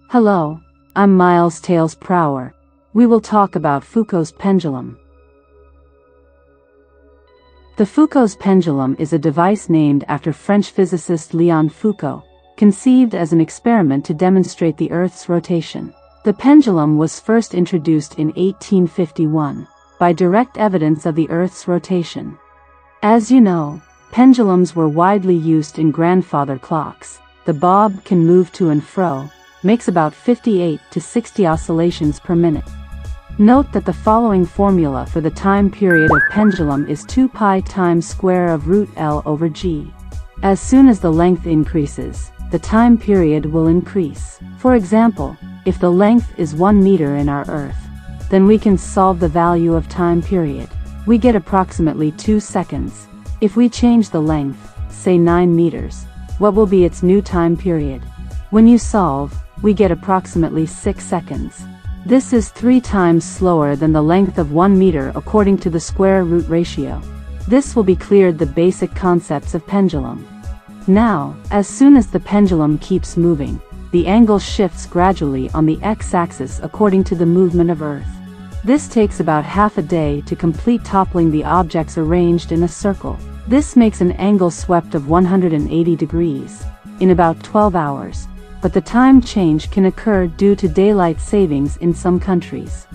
Hello, I'm Miles Tails Prower. We will talk about Foucault's pendulum. The Foucault's pendulum is a device named after French physicist Léon Foucault, conceived as an experiment to demonstrate the Earth's rotation. The pendulum was first introduced in 1851, by direct evidence of the Earth's rotation. As you know, pendulums were widely used in grandfather clocks. The bob can move to and fro, makes about 58 to 60 oscillations per minute. Note that the following formula for the time period of pendulum is 2 pi times square of root L over G. As soon as the length increases, the time period will increase. For example, if the length is 1 meter in our Earth, then we can solve the value of time period. We get approximately 2 seconds. If we change the length, say 9 meters, what will be its new time period? When you solve, we get approximately 6 seconds. This is 3 times slower than the length of 1 meter according to the square root ratio. This will be cleared the basic concepts of pendulum. Now, as soon as the pendulum keeps moving, the angle shifts gradually on the x-axis according to the movement of Earth. This takes about half a day to complete toppling the objects arranged in a circle. This makes an angle swept of 180 degrees, in about 12 hours, but the time change can occur due to daylight savings in some countries.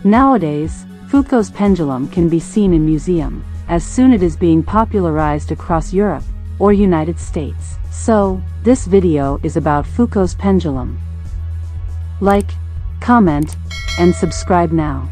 Nowadays, Foucault's pendulum can be seen in museums, as soon it is being popularized across Europe or United States. So, this video is about Foucault's pendulum. Like, comment, and subscribe now.